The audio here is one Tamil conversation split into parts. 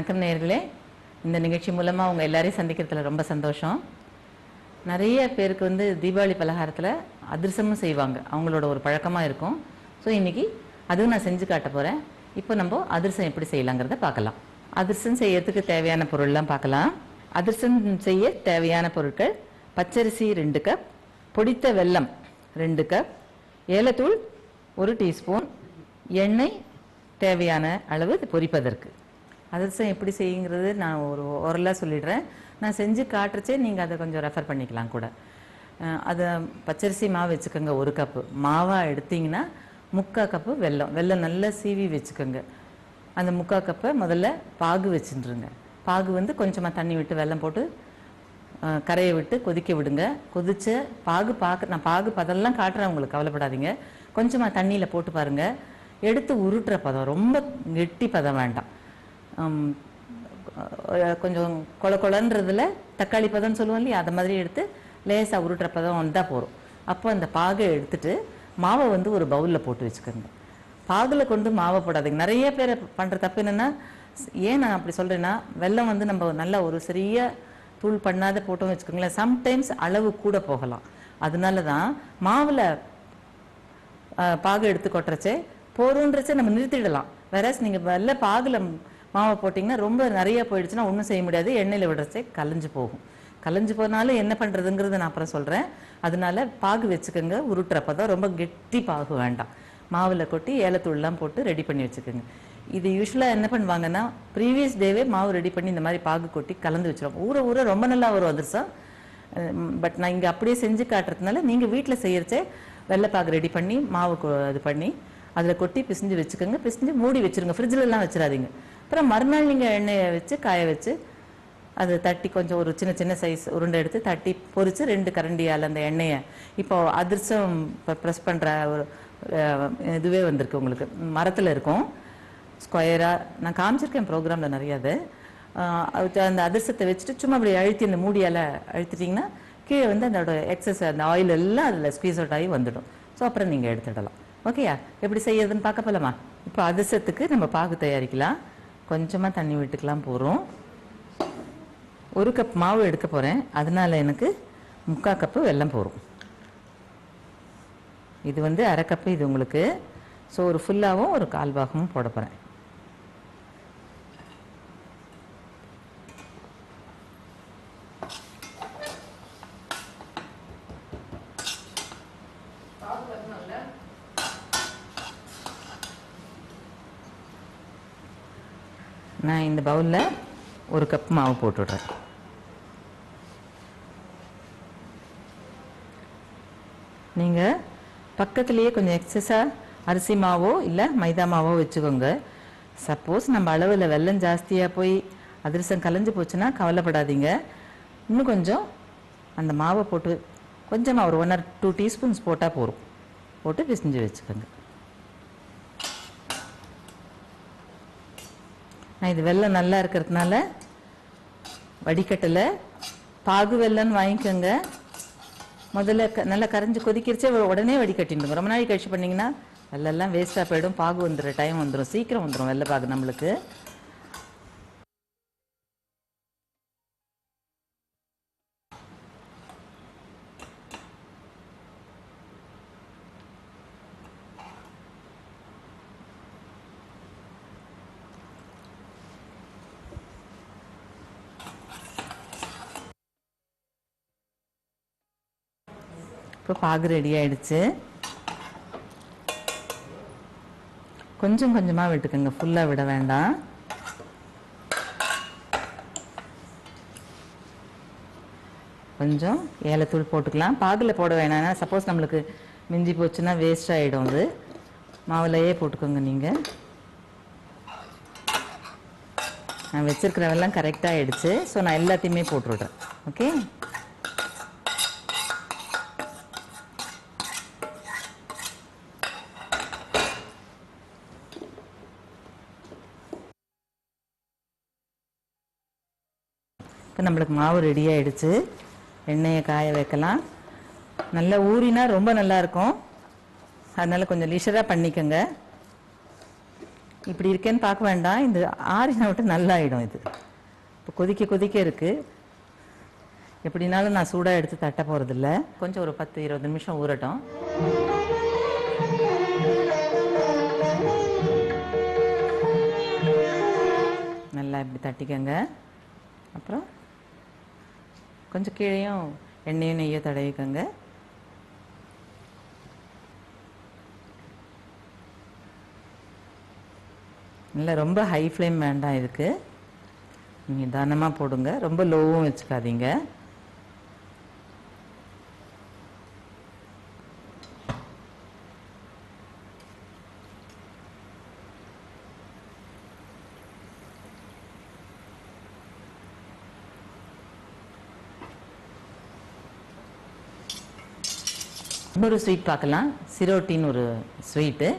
வணக்கம் நேயர்களே. இந்த நிகழ்ச்சி மூலமாக உங்கள் எல்லாரையும் சந்திக்கிறதுல ரொம்ப சந்தோஷம். நிறைய பேருக்கு வந்து தீபாவளி பலகாரத்தில் அதிரசமும் செய்வாங்க, அவங்களோட ஒரு பழக்கமாக இருக்கும். ஸோ இன்றைக்கி அதுவும் நான் செஞ்சு காட்ட போகிறேன். இப்போ நம்ம அதிரசம் எப்படி செய்யலாங்கிறத பார்க்கலாம். அதிரசம் செய்யறதுக்கு தேவையான பொருள்லாம் பார்க்கலாம். அதிரசம் செய்ய தேவையான பொருட்கள்: பச்சரிசி 2 கப், பொடித்த வெல்லம் 2 கப், ஏலத்தூள் 1 டீஸ்பூன், எண்ணெய் தேவையான அளவு பொரிப்பதற்கு. அதிரசம் எப்படி செய்யுங்கிறது நான் ஓரலாக சொல்லிடுறேன். நான் செஞ்சு காட்டுறச்சே நீங்கள் அதை கொஞ்சம் ரெஃபர் பண்ணிக்கலாம் கூட. அதை பச்சரிசி மாவு வச்சுக்கோங்க 1 கப்பு. மாவாக எடுத்திங்கன்னா 3/4 கப்பு வெல்லம் நல்லா சீவி வச்சுக்கோங்க. அந்த 3/4 கப்பை முதல்ல பாகு வச்சுட்டுருங்க. பாகு வந்து கொஞ்சமாக தண்ணி விட்டு வெல்லம் போட்டு கரையை விட்டு கொதிக்க விடுங்க. கொதிச்ச பாகு நான் பாகு பதம்லாம் காட்டுறேன், உங்களுக்கு கவலைப்படாதீங்க. கொஞ்சமாக தண்ணியில் போட்டு பாருங்கள். எடுத்து உருட்டுற பதம், ரொம்ப கெட்டி பதம் வேண்டாம். கொஞ்சம் கொலன்றதுல தக்காளி பதம்னு சொல்லுவோம் இல்லையா, அதை மாதிரி எடுத்து லேசாக உருட்டுற பதம் வந்தால் போகிறோம். அப்போ அந்த பாகை எடுத்துட்டு மாவை வந்து ஒரு பவுலில் போட்டு வச்சுக்கோங்க. பாகில் கொண்டு மாவை போடாதீங்க. நிறைய பேர் பண்ணுற தப்பு என்னென்னா, ஏன் நான் அப்படி சொல்கிறேன்னா, வெல்லம் வந்து நம்ம நல்லா ஒரு சரியாக தூள் பண்ணாத போட்டோம் வச்சுக்கோங்களேன், சம்டைம்ஸ் அளவு கூட போகலாம். அதனால தான் மாவில் பாகு எடுத்து கொட்டுறச்சே போகிறோன்றச்சே நம்ம நிறுத்திடலாம். வேற நீங்கள் வெள்ளை பாகில் மாவை போட்டிங்கன்னா ரொம்ப நிறைய போயிடுச்சுன்னா ஒன்றும் செய்ய முடியாது. எண்ணெயில் விடுறச்சே கலைஞ்சு போகும். கலைஞ்சு போனாலும் என்ன பண்ணுறதுங்கிறது நான் அப்புறம் சொல்கிறேன். அதனால பாகு வச்சுக்கோங்க. உருட்டுறப்ப தான் ரொம்ப கெட்டி பாகு வேண்டாம். மாவில் கொட்டி ஏலத்தூள்லாம் போட்டு ரெடி பண்ணி வச்சுக்கோங்க. இது யூஸ்வலாக என்ன பண்ணுவாங்கன்னா, ப்ரீவியஸ் டேவே மாவு ரெடி பண்ணி இந்த மாதிரி பாகு கொட்டி கலந்து வச்சுருவாங்க. ஊற ரொம்ப நல்லா வரும் அதிரசம். பட் நான் இங்கே அப்படியே செஞ்சு காட்டுறதுனால நீங்கள் வீட்டில் செய்யறச்சே வெள்ளைப்பாகு ரெடி பண்ணி மாவு இது பண்ணி அதில் கொட்டி பிசைஞ்சு வச்சுக்கோங்க. பிசைஞ்சு மூடி வச்சுருங்க. ஃப்ரிட்ஜிலலாம் வச்சிடாதீங்க. அப்புறம் மறுநாள் நீங்கள் எண்ணெயை வச்சு காய வச்சு அதை தட்டி கொஞ்சம் ஒரு சின்ன சைஸ் உருண்டை எடுத்து தட்டி பொரித்து 2 கரண்டியால் அந்த எண்ணெயை, இப்போ அதிரசம் ப்ரெஸ் பண்ணுற ஒரு இதுவே வந்திருக்கு உங்களுக்கு, மரத்தில் இருக்கும் ஸ்கொயராக. நான் காமிச்சிருக்கேன் ப்ரோக்ராமில் நிறைய. அது அந்த அதிரசத்தை வச்சுட்டு சும்மா அப்படி அழுத்தி அந்த மூடியால் அழுத்திட்டிங்கன்னா கீழே வந்து அதோட எக்ஸஸ் அந்த ஆயில் எல்லாம் அதில் ஸ்குவீஸ் அவுட் ஆகி வந்துடும். ஸோ அப்புறம் நீங்கள் எடுத்துடலாம். ஓகேயா? எப்படி செய்யறதுன்னு பார்க்க போகலாமா? இப்போ அதிரசத்துக்கு நம்ம பாகு தயாரிக்கலாம். கொஞ்சமாக தண்ணி விட்டுக்கலாம் போகிறோம். 1 கப் மாவு எடுக்க போகிறேன், அதனால எனக்கு 3/4 கப்பு வெல்லம் போகிறோம். இது வந்து 1/2 கப்பு இது உங்களுக்கு. ஸோ ஒரு ஃபுல்லாகவும் ஒரு 1/4 பாகமும் போட போகிறேன். நான் இந்த பவுலில் 1 கப் மாவு போட்டுடுறேன். நீங்கள் பக்கத்துலேயே கொஞ்சம் எக்ஸஸாக அரிசி மாவோ இல்லை மைதா மாவோ வச்சுக்கோங்க. சப்போஸ் நம்ம அளவில் வெல்லம் ஜாஸ்தியாக போய் அதிரசம் கலைஞ்சு போச்சுன்னா கவலைப்படாதீங்க. இன்னும் கொஞ்சம் அந்த மாவை போட்டு கொஞ்சமாக ஒரு 1 or 2 டீஸ்பூன்ஸ் போட்டால் போதும். போட்டு பிசைஞ்சு வச்சுக்கோங்க. நான் இது வெல்லம் நல்லா இருக்கிறதுனால வடிகட்டலை. பாகு வெல்லம்னு வாங்கிக்கோங்க. முதல்ல நல்லா கரைஞ்சி கொதிக்கிறச்சே உடனே வடிகட்டிடுங்க. ரொம்ப நாளைக்கு கழிச்சு பண்ணிங்கன்னா வெள்ளெல்லாம் வேஸ்ட்டாக போயிடும். பாகு வந்துடும், டைம் வந்துடும், சீக்கிரம் வந்துடும் வெள்ளை பாகு நம்மளுக்கு. இப்போ பாகு ரெடி ஆயிடுச்சு. கொஞ்சம் கொஞ்சமாக விட்டுக்கோங்க, ஃபுல்லாக விட வேண்டாம். கொஞ்சம் ஏலத்தூள் போட்டுக்கலாம். பாகில் போட வேணாம், சப்போஸ் நம்மளுக்கு மிஞ்சி போச்சுன்னா வேஸ்ட் ஆகிடும். அது மாவுலையே போட்டுக்கோங்க. நீங்கள் நான் வச்சுருக்கிறவெல்லாம் கரெக்டாக ஆகிடுச்சு. ஸோ நான் எல்லாத்தையுமே போட்டுவிட்றேன். ஓகே? இப்போ நம்மளுக்கு மாவு ரெடி ஆகிடுச்சு. எண்ணெயை காய வைக்கலாம். நல்லா ஊறினா ரொம்ப நல்லாயிருக்கும். அதனால் கொஞ்சம் லிஷராக பண்ணிக்கோங்க. இப்படி இருக்கேன்னு பார்க்க வேண்டாம், இந்த ஆறின விட்டு நல்லாயிடும். இது இப்போ கொதிக்க கொதிக்க இருக்குது. எப்படினாலும் நான் சூடாக எடுத்து தட்ட போகிறதில்ல. கொஞ்சம் ஒரு 10-20 நிமிஷம் ஊறட்டும். நல்லா இப்படி தட்டிக்கங்க. அப்புறம் கொஞ்சம் கீழேயும் எண்ணெயும் நெய்யோ தடவிக்கங்க. இல்லை ரொம்ப ஹை ஃப்ளேம் வேண்டாம் இதுக்கு, நீங்கள் நிதானமாக போடுங்க, ரொம்ப லோவும் வச்சுக்காதீங்க. இன்னொரு ஸ்வீட் பார்க்கலாம். சிரோட்டின்னு ஒரு ஸ்வீட்டு.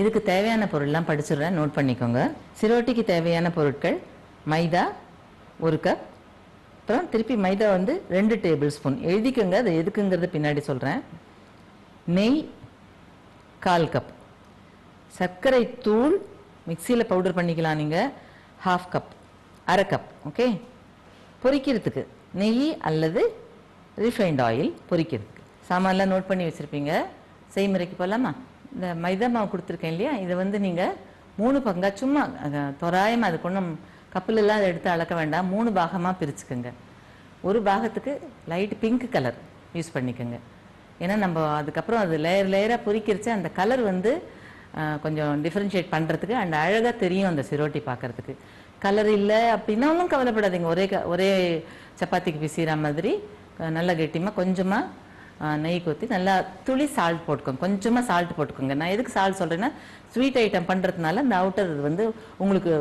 இதுக்கு தேவையான பொருள்லாம் படிச்சிடுறேன், நோட் பண்ணிக்கோங்க. சிரோட்டிக்கு தேவையான பொருட்கள்: மைதா 1 கப், அப்புறம் திருப்பி மைதா வந்து 2 டேபிள் ஸ்பூன். எழுதிக்கோங்க, அது எதுக்குங்கிறது பின்னாடி சொல்கிறேன். நெய் 1/4 கப், சர்க்கரை தூள் மிக்சியில் பவுடர் பண்ணிக்கலாம் நீங்கள், 1/2 கப், 1/2 கப். ஓகே. பொரிக்கிறதுக்கு நெய் அல்லது ரிஃபைண்ட் ஆயில் பொரிக்கிறதுக்கு சாமான்லாம் நோட் பண்ணி வச்சுருப்பீங்க. செய்முறைக்கு போகலாமா? இந்த மைதா மாவு கொடுத்துருக்கேன் இல்லையா, இதை வந்து நீங்கள் 3 பங்காக சும்மா தோராயமாக, அது கொண்டும் கப்பிலெல்லாம் அதை எடுத்து அளக்க வேண்டாம், 3 பாகமாக பிரிச்சுக்கோங்க. ஒரு பாகத்துக்கு லைட் பிங்க் கலர் யூஸ் பண்ணிக்கோங்க. ஏன்னா நம்ம அதுக்கப்புறம் அது லேயராக பொரிக்கிறச்சு அந்த கலர் வந்து கொஞ்சம் டிஃப்ரென்ஷியேட் பண்ணுறதுக்கு அண்ட் அழகாக தெரியும் அந்த சிரோட்டி பார்க்குறதுக்கு. கலர் இல்லை அப்படின்னாலும் கவலைப்படாதீங்க, ஒரே சப்பாத்திக்கு பிசிற மாதிரி நல்லா கெட்டியமாக கொஞ்சமாக நெய் கொத்தி நல்லா துளி சால்ட் போட்டுக்கோங்க, கொஞ்சமாக சால்ட் போட்டுக்கோங்க. நான் எதுக்கு சால்ட் சொல்கிறேன்னா, ஸ்வீட் ஐட்டம் பண்ணுறதுனால அந்த அவுட்டர் வந்து உங்களுக்கு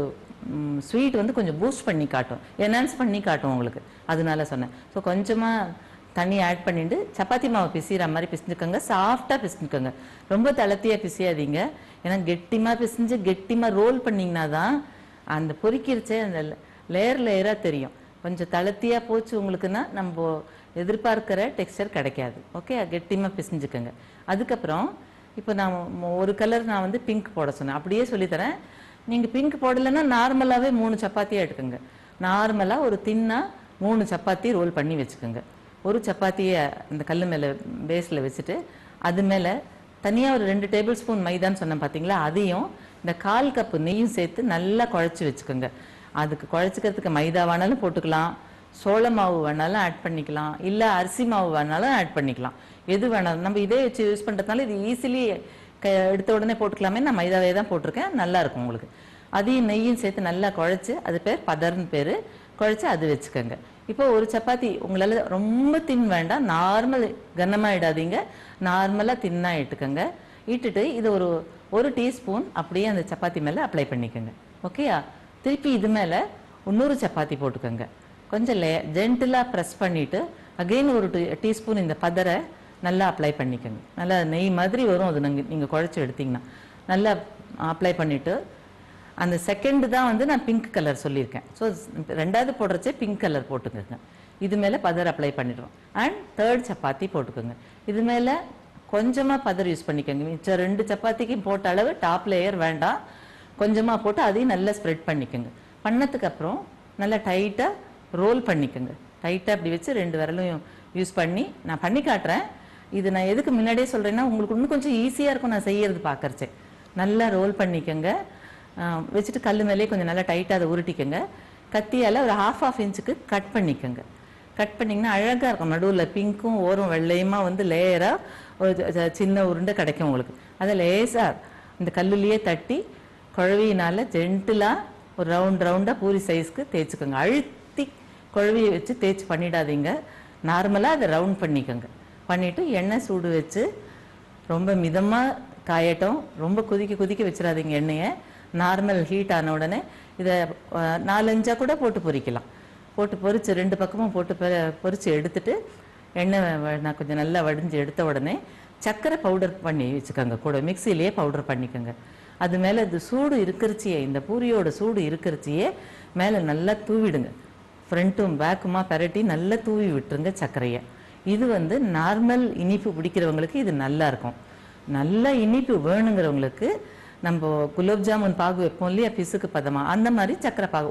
ஸ்வீட் வந்து கொஞ்சம் பூஸ்ட் பண்ணி காட்டும், என்ஹான்ஸ் பண்ணி காட்டும் உங்களுக்கு, அதனால சொன்னேன். ஸோ கொஞ்சமாக தண்ணி ஆட் பண்ணிட்டு சப்பாத்தி மாவு பிசிற மாதிரி பிசிஞ்சுக்கோங்க, சாஃப்டாக பிசிஞ்சுக்கோங்க, ரொம்ப தளர்த்தியாக பிசியாதீங்க. ஏன்னா கெட்டிமாக பிசிஞ்சு கெட்டிமாக ரோல் பண்ணிங்கன்னா தான் அந்த பொரிக்கிறச்சே அந்த லேயராக தெரியும். கொஞ்சம் தளர்த்தியாக போச்சு உங்களுக்குன்னா நம்ம எதிர்பார்க்கிற டெக்ஸ்டர் கிடைக்காது. ஓகே, கெட்டிமாக பிசிஞ்சுக்கோங்க. அதுக்கப்புறம் இப்போ நான் ஒரு கலர் நான் வந்து பிங்க் போட சொன்னேன், அப்படியே சொல்லித்தரேன். நீங்கள் பிங்க் போடலைன்னா நார்மலாகவே 3 சப்பாத்தியாக எடுத்துக்கோங்க. நார்மலாக ஒரு தின்னாக 3 சப்பாத்தி ரோல் பண்ணி வச்சுக்கோங்க. ஒரு சப்பாத்தியை அந்த கல் மேலே பேஸில் வச்சுட்டு அது மேலே தனியாக ஒரு 2 டேபிள் ஸ்பூன் மைதான்னு சொன்னேன் பார்த்தீங்களா, அதையும் இந்த 1/4 கப்பு நெய்யும் சேர்த்து நல்லா குழச்சி வச்சுக்கோங்க. அதுக்கு குழச்சிக்கிறதுக்கு மைதா வேணாலும் போட்டுக்கலாம், சோள மாவு வேணாலும் ஆட் பண்ணிக்கலாம், இல்லை அரிசி மாவு வேணாலும் ஆட் பண்ணிக்கலாம், எது வேணாலும். நம்ம இதே வச்சு யூஸ் பண்ணுறதுனால இது ஈஸிலி எடுத்த உடனே போட்டுக்கலாமே. நான் மைதாவே தான் போட்டிருக்கேன், நல்லாயிருக்கும் உங்களுக்கு. அதையும் நெய்யும் சேர்த்து நல்லா குழச்சி, அது பேர் பதர்னு பேர், குழச்சி அது வச்சுக்கோங்க. இப்போ ஒரு சப்பாத்தி உங்களால் ரொம்ப தின் வேண்டாம், நார்மல் கனமாக இடாதீங்க, நார்மலாக தின்னாக இட்டுக்கோங்க. இட்டுட்டு இது ஒரு டீஸ்பூன் அப்படியே அந்த சப்பாத்தி மேலே அப்ளை பண்ணிக்கோங்க. ஓகேயா? திருப்பி இது மேலே இன்னொரு சப்பாத்தி போட்டுக்கோங்க. கொஞ்சம் ஜென்டிலாக ப்ரெஸ் பண்ணிவிட்டு அகெயின் ஒரு டீஸ்பூன் இந்த பதரை நல்லா அப்ளை பண்ணிக்கோங்க. நல்லா நெய் மாதிரி வரும் அது, நீங்கள் குழச்சி எடுத்திங்கன்னா நல்லா அப்ளை பண்ணிவிட்டு அந்த செகண்டு தான் வந்து நான் பிங்க் கலர் சொல்லியிருக்கேன். ஸோ 2வது போடுறச்சே பிங்க் கலர் போட்டுக்கோங்க. இது மேலே பதர் அப்ளை பண்ணிடுறோம். அண்ட் 3rd சப்பாத்தி போட்டுக்கோங்க. இது மேலே கொஞ்சமாக பதர் யூஸ் பண்ணிக்கோங்க. மிச்சம் 2 சப்பாத்திக்கு போட்ட அளவு டாப் லேயர் வேண்டாம், கொஞ்சமாக போட்டு அதையும் நல்லா ஸ்ப்ரெட் பண்ணிக்கோங்க. பண்ணதுக்கப்புறம் நல்லா டைட்டாக ரோல் பண்ணிக்கோங்க. டைட்டாக அப்படி வச்சு 2 விரலையும் யூஸ் பண்ணி நான் பண்ணி காட்டுறேன். இது நான் எதுக்கு முன்னாடியே சொல்கிறேன்னா, உங்களுக்கு இன்னும் கொஞ்சம் ஈஸியாக இருக்கும் நான் செய்யறது பார்க்கறச்சே. நல்லா ரோல் பண்ணிக்கோங்க. வச்சுட்டு கல் மேலேயே கொஞ்சம் நல்லா டைட்டாக அதை உருட்டிக்கோங்க. கத்தியால் ஒரு 1/2 இன்ச்சுக்கு கட் பண்ணிக்கோங்க. கட் பண்ணிங்கன்னா அழகாக இருக்கும். நடுவில் பிங்க்கும் ஓரம் வெள்ளையுமா வந்து லேயராக ஒரு சின்ன உருண்டை கிடைக்கும் உங்களுக்கு. அதை லேசாக இந்த கல்லுலேயே தட்டி குழவியினால் ஜென்டிலாக ஒரு ரவுண்டாக பூரி சைஸ்க்கு தேய்ச்சிக்கோங்க. அழுத்தி குழவியை வச்சு தேய்ச்சி பண்ணிடாதீங்க, நார்மலாக அதை ரவுண்ட் பண்ணிக்கோங்க. பண்ணிவிட்டு எண்ணெய் சூடு வச்சு ரொம்ப மிதமாக காயட்டும், ரொம்ப கொதிக்க வச்சிடாதீங்க எண்ணெயை. நார்மல் ஹீட் ஆன உடனே இதை 4-5 கூட போட்டு பொரிக்கலாம். போட்டு பொரித்து 2 பக்கமும் போட்டு பொரித்து எடுத்துட்டு எண்ணெய் நான் கொஞ்சம் நல்லா வடிஞ்சு எடுத்த உடனே சர்க்கரை பவுடர் பண்ணி வச்சுக்கோங்க. கூட மிக்சிலேயே பவுடர் பண்ணிக்கோங்க. அது மேலே இது சூடு இருக்கிறச்சியே, இந்த பூரியோட சூடு இருக்கிறச்சியே மேலே நல்லா தூவிடுங்க. ஃப்ரண்ட்டும் பேக்குமா பெரட்டி நல்லா தூவி விட்டுருங்க சர்க்கரையை. இது வந்து நார்மல் இனிப்பு பிடிக்கிறவங்களுக்கு இது நல்லா இருக்கும். நல்ல இனிப்பு வேணுங்கிறவங்களுக்கு நம்ம குலோப் ஜாமுன் பாகு வைப்போம் இல்லையா பிசுக்கு பதமாக, அந்த மாதிரி சக்கரை பாகு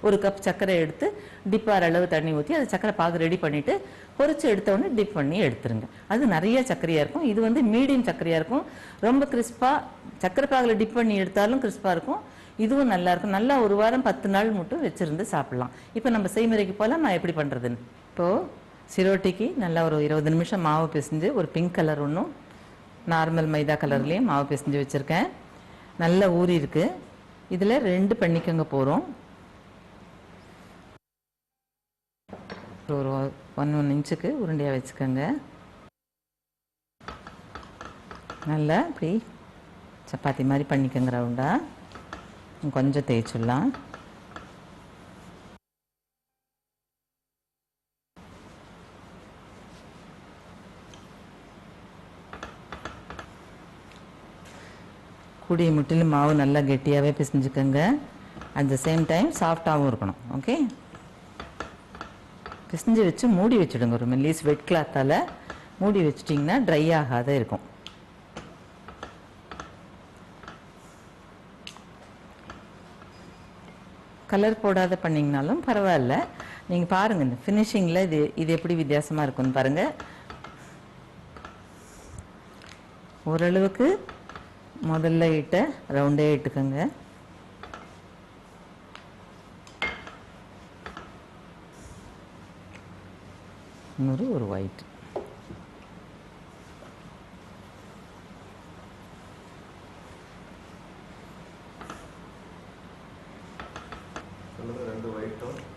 ஒரு கப் சக்கரை எடுத்து டிப்பார் அளவு தண்ணி ஊற்றி அது சக்கரை பாகு ரெடி பண்ணிவிட்டு பொரிச்சு எடுத்தோடனே டிப் பண்ணி எடுத்துருங்க. அது நிறைய சர்க்கரையாக இருக்கும். இது வந்து மீடியம் சர்க்கரையாக இருக்கும். ரொம்ப கிறிஸ்பாக சக்கரை பாகில் டிப் பண்ணி எடுத்தாலும் கிறிஸ்பாக இருக்கும். இதுவும் நல்லாயிருக்கும். நல்லா ஒரு வாரம் 10 நாள் மட்டும் வச்சுருந்து சாப்பிட்லாம். இப்போ நம்ம செய்முறைக்கு போகலாம். நான் எப்படி பண்ணுறதுன்னு. இப்போது சிரோட்டிக்கு நல்லா ஒரு 20 நிமிஷம் மாவு பிசைஞ்சு ஒரு பிங்க் கலர் ஒன்றும் நார்மல் மைதா கலர்லேயும் மாவு பிசைஞ்சு வச்சுருக்கேன். நல்லா ஊறி இருக்கு. இதில் 2 பண்ணிக்கங்க போகிறோம். ஒரு 1 இன்ச்சுக்கு உருண்டையாக வச்சுக்கோங்க. நல்லா இப்படி சப்பாத்தி மாதிரி பண்ணிக்கோங்க ரவுண்டாக. கொஞ்சம் தேய்ச்சிடலாம். கூடிய முட்டிலும் மாவு நல்லா கெட்டியாகவே பிசைஞ்சுக்கோங்க. அட் த சேம் டைம் சாஃப்டாகவும் இருக்கணும். ஓகே, பிசைஞ்சு வச்சு மூடி வச்சுடுங்க. ஒரு மெல்லிஸ் வெட் கிளாத்தால் மூடி வச்சுட்டிங்கன்னா ட்ரை ஆகாத இருக்கும். கலர் போடாத பண்ணிங்கனாலும் பரவாயில்ல. நீங்கள் பாருங்கள் இந்த ஃபினிஷிங்கில் இது எப்படி வித்தியாசமாக இருக்குன்னு பாருங்கள். ஓரளவுக்கு முதல்ல இட்ட ரவுண்டே இட்டுக்கோங்க. ஒரு ஒயிட்.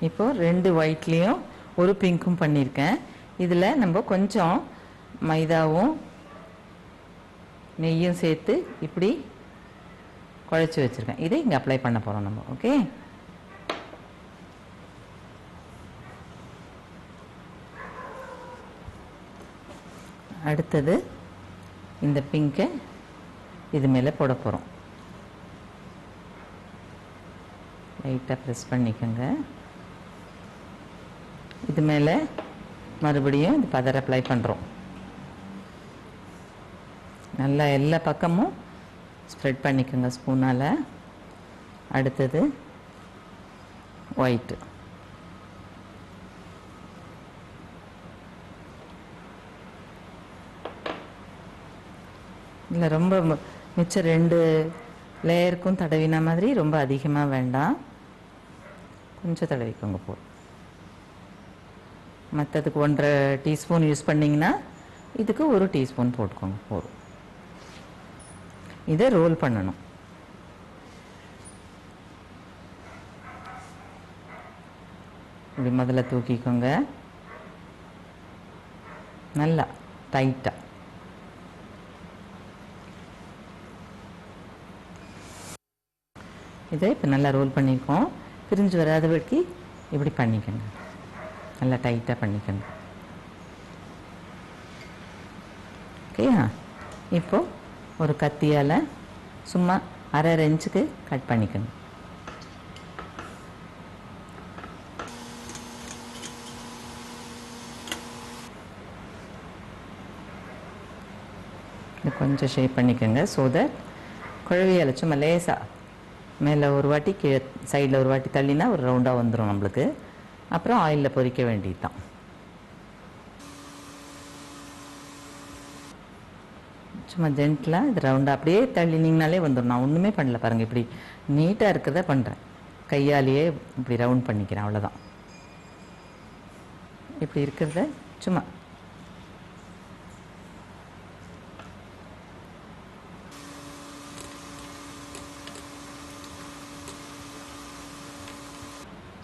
இப்போ 2 ஒயிட்லேயும் ஒரு பிங்க்கும் பண்ணியிருக்கேன். இதில் நம்ம கொஞ்சம் மைதாவும் நெய்யும் சேர்த்து இப்படி குழைச்சி வச்சுருக்கேன். இதை இங்கே அப்ளை பண்ண போகிறோம் நம்ம. ஓகே, அடுத்தது இந்த பிங்கை இது மேலே போட போகிறோம். லைட்டாக ப்ரெஸ் பண்ணிக்கோங்க. இது மேலே மறுபடியும் இந்த பதர் அப்ளை பண்ணுறோம். நல்லா எல்லா பக்கமும் ஸ்ப்ரெட் பண்ணிக்கோங்க ஸ்பூனால். அடுத்தது ஒயிட்டு. இல்லை ரொம்ப மிச்சம் 2 லேயருக்கும் தடவின மாதிரி ரொம்ப அதிகமாக வேண்டாம். கொஞ்சம் தடவிக்கோங்க போதும். மற்றதுக்கு 1.5 டீஸ்பூன் யூஸ் பண்ணிங்கன்னா இதுக்கு 1 டீஸ்பூன் போட்டுக்கோங்க போதும். இதை ரோல் பண்ணணும். இப்படி முதல்ல தூக்கிக்கோங்க நல்லா டைட்டாக. இதை இப்போ நல்லா ரோல் பண்ணியிருக்கோம். பிரிஞ்சு வராத வரைக்கும் இப்படி பண்ணிக்கோங்க. நல்லா டைட்டாக பண்ணிக்கோங்க. ஓகேயா? இப்போது ஒரு கத்தியால் சும்மா 1/2 இன்ச்சுக்கு கட் பண்ணிக்கோங்க. கொஞ்சம் ஷேப் பண்ணிக்கோங்க. ஸோ தட் குழவியால் சும்மா லேசாக மேலே ஒரு வாட்டி கீழே சைடில் ஒரு வாட்டி தள்ளினா ஒரு ரவுண்டாக வந்துடும் நம்மளுக்கு. அப்புறம் ஆயிலில் பொரிக்க வேண்டியது தான். சும்மா ஜென்டிலாக இது ரவுண்டாக அப்படியே தள்ளினீங்கனாலே வந்துடும். நான் ஒன்றுமே பண்ணல பாருங்கள், இப்படி நீட்டாக இருக்கிறத பண்ணுறேன். கையாலேயே இப்படி ரவுண்ட் பண்ணிக்கிறேன், அவ்வளோதான். இப்படி இருக்கிறத சும்மா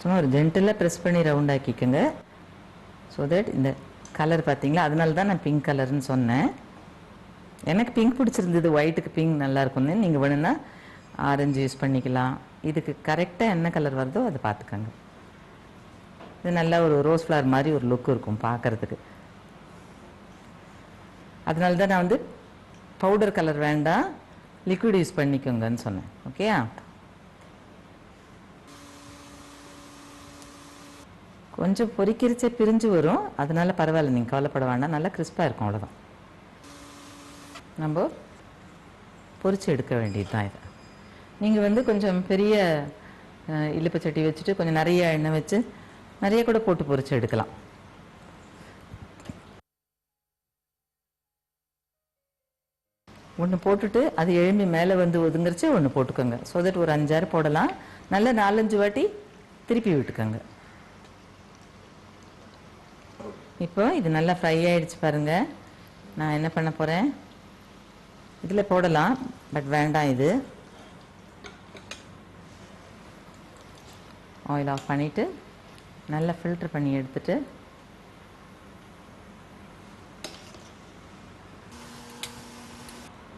சும்மா ஒரு ஜென்டிலாக ப்ரெஸ் பண்ணி ரவுண்ட் ஆக்கிக்கோங்க. ஸோ தட் இந்த கலர் பார்த்தீங்களா, அதனால தான் நான் பிங்க் கலர்னு சொன்னேன். எனக்கு பிங்க் பிடிச்சிருந்தது, ஒயிட்டுக்கு பிங்க் நல்லாயிருக்கும்னு. நீங்கள் வேணுன்னா ஆரஞ்சு யூஸ் பண்ணிக்கலாம். இதுக்கு கரெக்டாக என்ன கலர் வருதோ அதை பார்த்துக்கோங்க. இது நல்லா ஒரு ரோஸ் ஃப்ளவர் மாதிரி ஒரு லுக் இருக்கும் பார்க்குறதுக்கு. அதனால தான் நான் பவுடர் கலர் வேண்டாம், லிக்விட் யூஸ் பண்ணிக்கோங்கன்னு சொன்னேன். ஓகேயா? கொஞ்சம் பொரிக்கிறச்சே பிரிஞ்சு வரும், அதனால பரவாயில்ல, நீங்கள் கவலைப்பட வேண்டாம். நல்லா கிறிஸ்பாக இருக்கும், அவ்வளோதான். நம்ம பொரிச்சு எடுக்க வேண்டியது தான் இதை. நீங்கள் வந்து கொஞ்சம் பெரிய இழுப்பு சட்டி வச்சுட்டு கொஞ்சம் நிறைய எண்ணெய் வச்சு நிறைய கூட போட்டு பொரிச்சு எடுக்கலாம். ஒன்று போட்டுட்டு அது எழும்பி மேலே வந்து ஒதுங்கிருச்சு ஒன்று போட்டுக்கோங்க. ஸோ தட் ஒரு 5-6 போடலாம். நல்லா 4-5 வாட்டி திருப்பி விட்டுக்கோங்க. இப்போ இது நல்லா ஃப்ரை ஆகிடுச்சு பாருங்கள். நான் என்ன பண்ண போகிறேன், இதில் போடலாம், பட் வேண்டாம். இது ஆயில் ஆஃப் பண்ணிவிட்டு நல்லா ஃபில்டர் பண்ணி எடுத்துட்டு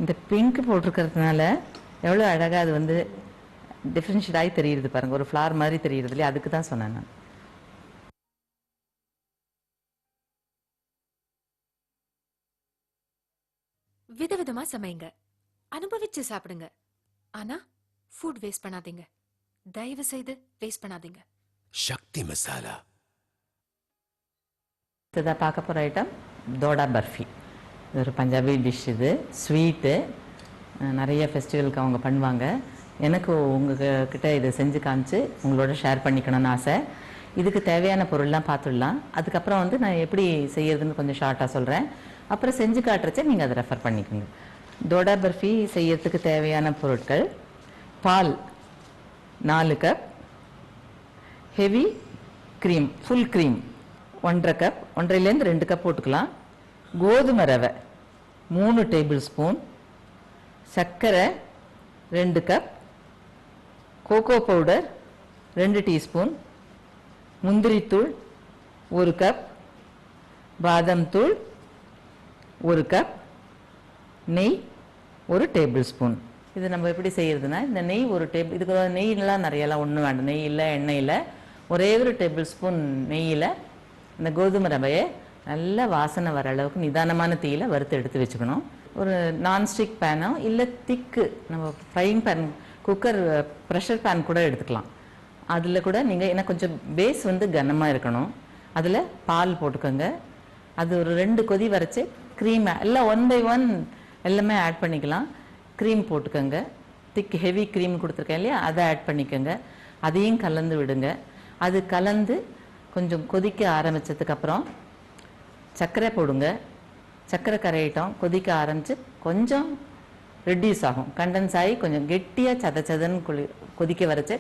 இந்த பிங்க் போட்டிருக்கிறதுனால எவ்வளோ அழகாக அது வந்து டிஃப்ரென்ஷியேட் ஆகி தெரியுது பாருங்கள். ஒரு ஃப்ளார் மாதிரி தெரியுது இல்லையா, அதுக்கு தான் சொன்னேன் நான். விதவிதமா சமைங்க, அனுபவிச்சு சாப்பிடுங்க. ஆனா ஃபுட் வேஸ்ட் பண்ணாதீங்க. தயவு செய்து வேஸ்ட் பண்ணாதீங்க. சக்தி மசாலா. இதை பார்க்க போகிற ஐட்டம் தோடா பர்ஃபி. இது ஒரு பஞ்சாபி டிஷ். இது ஸ்வீட்டு, நிறைய ஃபெஸ்டிவலுக்கு அவங்க பண்ணுவாங்க. எனக்கு உங்ககிட்ட இதை செஞ்சு காமிச்சு உங்களோட ஷேர் பண்ணிக்கணும்னு ஆசை. இதுக்கு தேவையான பொருள்லாம் பார்த்துடலாம். அதுக்கப்புறம் வந்து நான் எப்படி செய்யறதுன்னு கொஞ்சம் ஷார்ட்டாக சொல்கிறேன். அப்புறம் செஞ்சு காட்டுறச்சே நீங்கள் அதை ரெஃபர் பண்ணிக்கோங்க. தோடா பர்ஃபி செய்யறதுக்கு தேவையான பொருட்கள்: பால் 4 cup, heavy cream full cream 1.5 cup, 1.5லேருந்து 2 கப் போட்டுக்கலாம். கோதுமை ரவை 3 டேபிள் ஸ்பூன், சர்க்கரை 2 கப், கோகோ பவுடர் 2 டீஸ்பூன், முந்திரித்தூள் 1 கப், பாதாம் தூள் 1 கப், நெய் 1 டேபிள் ஸ்பூன். இது நம்ம எப்படி செய்யறதுன்னா, இந்த நெய் இதுக்கு நெய்லாம் நிறையலாம் ஒன்றும் வேண்டாம். நெய் இல்லை, எண்ணெய் இல்லை, ஒரே ஒரு டேபிள் ஸ்பூன் நெய்யில் இந்த கோதுமை ரவையை நல்ல வாசனை வர அளவுக்கு நிதானமான தீயில் வறுத்து எடுத்து வச்சுக்கணும். ஒரு நான்ஸ்டிக் பேனோ இல்லை திக்கு நம்ம frying pan, cooker, pressure pan கூட எடுத்துக்கலாம். அதில் கூட நீங்கள், ஏன்னா கொஞ்சம் பேஸ் வந்து கனமாக இருக்கணும். அதில் பால் போட்டுக்கோங்க. அது ஒரு 2 கொதி வரைச்சி க்ரீம் எல்லாம் 1 by 1 எல்லாமே ஆட் பண்ணிக்கலாம். க்ரீம் போட்டுக்கோங்க. திக் ஹெவி க்ரீம் கொடுத்துருக்கேன் இல்லையா, அதை ஆட் பண்ணிக்கோங்க. அதையும் கலந்து விடுங்க. அது கலந்து கொஞ்சம் கொதிக்க ஆரம்பித்ததுக்கப்புறம் சர்க்கரை போடுங்க. சர்க்கரை கரையிட்டோம், கொதிக்க ஆரம்பித்து கொஞ்சம் ரெடியூஸ் ஆகும், கண்டென்ஸ் ஆகி கொஞ்சம் கெட்டியாக சதன்னு கொதிக்க வரைச்சி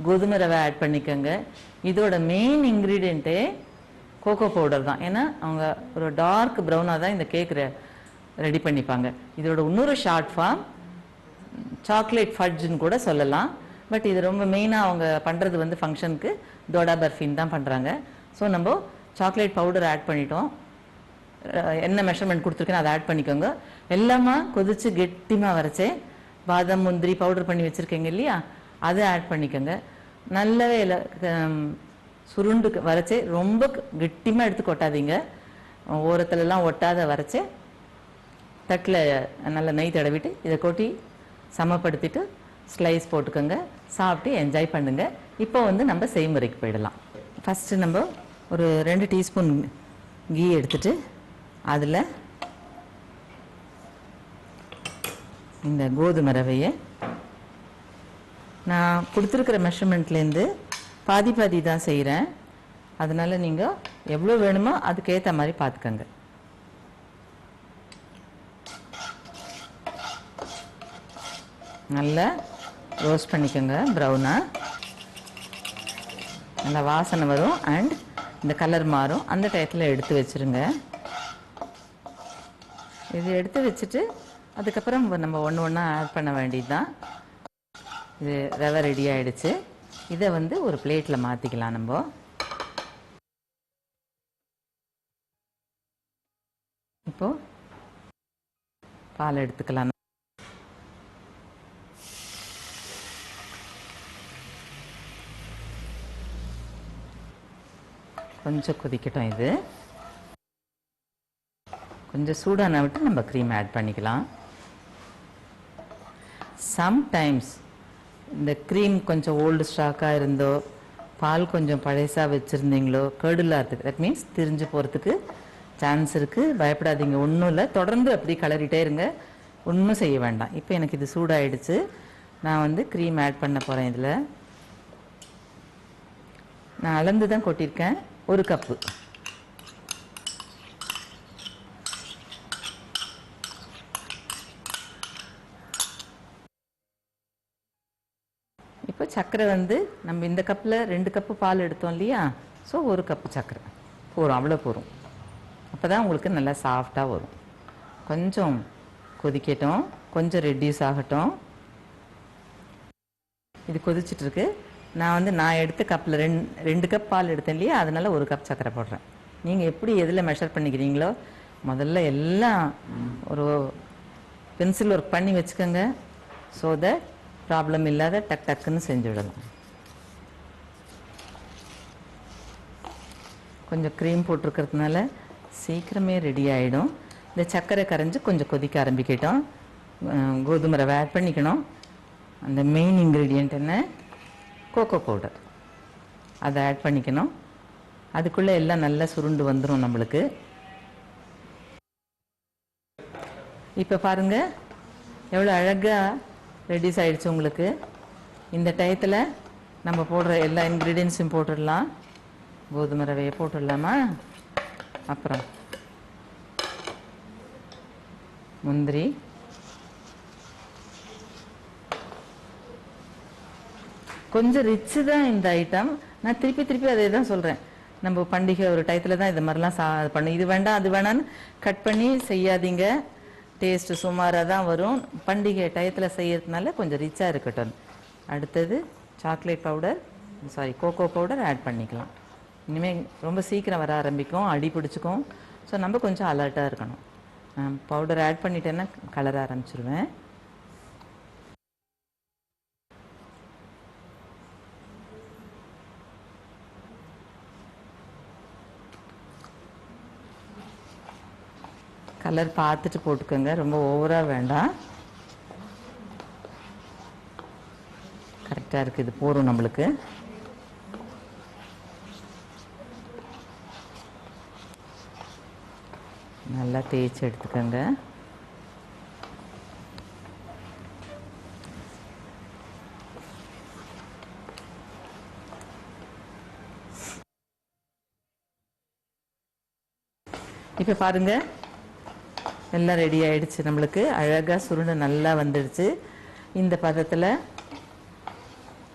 கோதுமை ரவை ஆட் பண்ணிக்கோங்க. இதோட மெயின் இன்க்ரீடியண்ட்டே கோகோ பவுடர் தான். ஏன்னா அவங்க ஒரு டார்க் ப்ரௌனாக தான் இந்த கேக் ரெடி பண்ணிப்பாங்க. இதோட இன்னொரு ஷார்ட் ஃபார்ம் சாக்லேட் ஃபட்ஜுன்னு கூட சொல்லலாம். பட் இது ரொம்ப மெயினாக அவங்க பண்ணுறது வந்து ஃபங்க்ஷனுக்கு தோடா பர்ஃபின்னு தான் பண்ணுறாங்க. ஸோ நம்ம சாக்லேட் பவுடர் ஆட் பண்ணிட்டோம். என்ன மெஷர்மெண்ட் கொடுத்துருக்கேன்னு அதை ஆட் பண்ணிக்கோங்க. எல்லாமே கொதித்து கெட்டிமாக வரைச்சே பாதாம் முந்திரி பவுடர் பண்ணி வச்சுருக்கீங்க இல்லையா, அதை ஆட் பண்ணிக்கோங்க. நல்லாவே சுருண்டு வரைச்சே, ரொம்ப கெட்டிமாக எடுத்து கொட்டாதீங்க. ஓரத்துலலாம் ஒட்டாத வரைச்சே தட்டில் நல்லா நெய் தடவிட்டு இதை கொட்டி சமப்படுத்திட்டு ஸ்லைஸ் போட்டுக்கோங்க. சாப்பிட்டு என்ஜாய் பண்ணுங்கள். இப்போ வந்து நம்ம செய்முறைக்கு போயிடலாம். ஃபஸ்ட்டு நம்ம ஒரு 2 டீஸ்பூன் கீ எடுத்துட்டு அதில் இந்த கோதுமை ரவையை நான் கொடுத்துருக்கிற மெஷர்மெண்ட்லேருந்து பாதி தான் செய்கிறேன். அதனால் நீங்கள் எவ்வளோ வேணுமோ அதுக்கேற்ற மாதிரி பார்த்துக்கோங்க. நல்லா ரோஸ்ட் பண்ணிக்கோங்க ப்ரௌனாக. நல்லா வாசனை வரும் அண்ட் இந்த கலர் மாறும். அந்த டயத்தில் எடுத்து வச்சுருங்க. இது எடுத்து வச்சுட்டு அதுக்கப்புறம் நம்ம ஒன்று ஒன்றா ஆட் பண்ண வேண்டியது தான். இது ரவை ரெடி ஆகிடுச்சு. இதை வந்து ஒரு பிளேட்டில் மாற்றிக்கலாம். நம்ம இப்போது பால் எடுத்துக்கலாம். கொஞ்சம் கொதிக்கட்டும். இது கொஞ்சம் சூடான விட்டு நம்ம க்ரீம் ஆட் பண்ணிக்கலாம். சம்டைம்ஸ் இந்த க்ரீம் கொஞ்சம் ஓல்டு ஸ்டாக்காக இருந்தோ, பால் கொஞ்சம் பழைசாக வச்சுருந்தீங்களோ, கர்டுலாகிறதுக்கு, தட் மீன்ஸ் திரிஞ்சு போகிறதுக்கு சான்ஸ் இருக்குது. பயப்படாதீங்க, ஒன்றும் இல்லை. தொடர்ந்து அப்படி கலரிட்டே இருங்க, ஒன்றும் செய்ய வேண்டாம். இப்போ எனக்கு இது சூடாகிடுச்சு. நான் வந்து க்ரீம் ஆட் பண்ண போகிறேன். இதில் நான் அளந்து தான் கொட்டியிருக்கேன். 1 கப்பு. இப்போ சர்க்கரை வந்து நம்ம இந்த கப்பில் 2 கப்பு பால் எடுத்தோம் இல்லையா, ஸோ 1 கப்பு சர்க்கரை போதும், அவ்வளோ போதும். அப்போ தான் உங்களுக்கு நல்லா சாஃப்டாக வரும். கொஞ்சம் கொதிக்கட்டும், கொஞ்சம் ரெடியூஸ் ஆகட்டும். இது கொதிச்சிட்ருக்கு. நான் எடுத்த கப்பில் 2 கப் பால் எடுத்தேன் இல்லையா, அதனால் 1 கப் சர்க்கரை போடுறேன். நீங்கள் எப்படி எதில் மெஷர் பண்ணிக்கிறீங்களோ முதல்ல எல்லாம் ஒரு பென்சில் ஒர்க் பண்ணி வச்சுக்கோங்க. ஸோ தட் ப்ராப்ளம் இல்லாத டக்குன்னு செஞ்சு விடலாம். கொஞ்சம் க்ரீம் போட்டிருக்கிறதுனால சீக்கிரமே ரெடி ஆகிடும். இந்த சர்க்கரை கரைஞ்சி கொஞ்சம் கொதிக்க ஆரம்பிக்கட்டும். கோதுமை ரவை ஆட் பண்ணிக்கணும். அந்த மெயின் இன்க்ரீடியண்ட் என்ன, கோகோ பவுடர், அதை ஆட் பண்ணிக்கணும். அதுக்குள்ளே எல்லாம் நல்லா சுருண்டு வந்துடும் நம்மளுக்கு. இப்போ பாருங்கள் எவ்வளோ அழகாக ரெடியூஸ் ஆகிடுச்சு உங்களுக்கு. இந்த டயத்தில் நம்ம போடுற எல்லா இன்க்ரீடியன்ஸும் போட்டுடலாம். கோதுமை ரவையை போட்டுடலாமா, அப்புறம் முந்திரி, கொஞ்சம் ரிச்சு தான் இந்த ஐட்டம். நான் திருப்பி அதே தான் சொல்கிறேன். நம்ம பண்டிகை ஒரு டயத்தில் தான் இது மாதிரிலாம் பண்ணு, இது வேண்டாம் அது வேணான்னு கட் பண்ணி செய்யாதீங்க. டேஸ்ட்டு சுமாராக தான் வரும். பண்டிகை டயத்தில் செய்யறதுனால கொஞ்சம் ரிச்சாக இருக்கட்டும். அடுத்தது chocolate powder, cocoa powder add பண்ணிக்கலாம். இனிமேல் ரொம்ப சீக்கிரம் வர ஆரம்பிக்கும், அடி பிடிச்சிக்கும். ஸோ நம்ம கொஞ்சம் அலர்ட்டாக இருக்கணும். பவுடர் ஆட் பண்ணிட்டேன்னா கலர ஆரம்பிச்சிருவேன். கலர் பார்த்துட்டு போட்டுக்கோங்க, ரொம்ப ஓவராக வேண்டாம். கரெக்டாக இருக்குது, இது போதும் நம்மளுக்கு. நல்லா தேய்ச்சி எடுத்துக்கோங்க. இப்போ பாருங்க எல்லாம் ரெடி ஆயிடுச்சு. நம்மளுக்கு அழகாக சுருண்டு நல்லா வந்துடுச்சு. இந்த பதத்தில்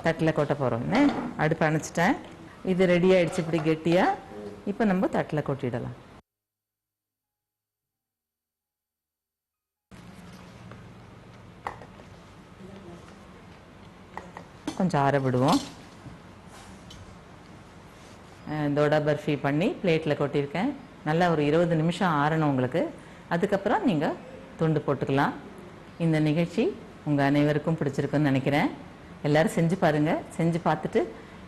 தட்டில் கொட்ட போகிறோம். அடுப்பு அணைச்சிட்டேன். இது ரெடி ஆயிடுச்சு இப்படி கெட்டியாக. இப்போ நம்ம தட்டில் கொட்டிடலாம். கொஞ்சம் ஆற விடுவோம். தோடா பர்ஃபி பண்ணி பிளேட்டில் கொட்டியிருக்கேன். நல்லா ஒரு 20 நிமிஷம் ஆறணும் உங்களுக்கு. அதுக்கப்புறம் நீங்கள் துண்டு போட்டுக்கலாம். இந்த நிகழ்ச்சி உங்கள் அனைவருக்கும் பிடிச்சிருக்குன்னு நினைக்கிறேன். எல்லோரும் செஞ்சு பாருங்கள். செஞ்சு பார்த்துட்டு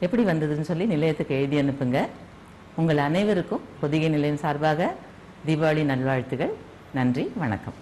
எப்படி வந்ததுன்னு சொல்லி நிலையத்துக்கு எழுதி அனுப்புங்க. உங்கள் அனைவருக்கும் பொதிகை நிலையம் சார்பாக தீபாவளி நல்வாழ்த்துகள். நன்றி, வணக்கம்.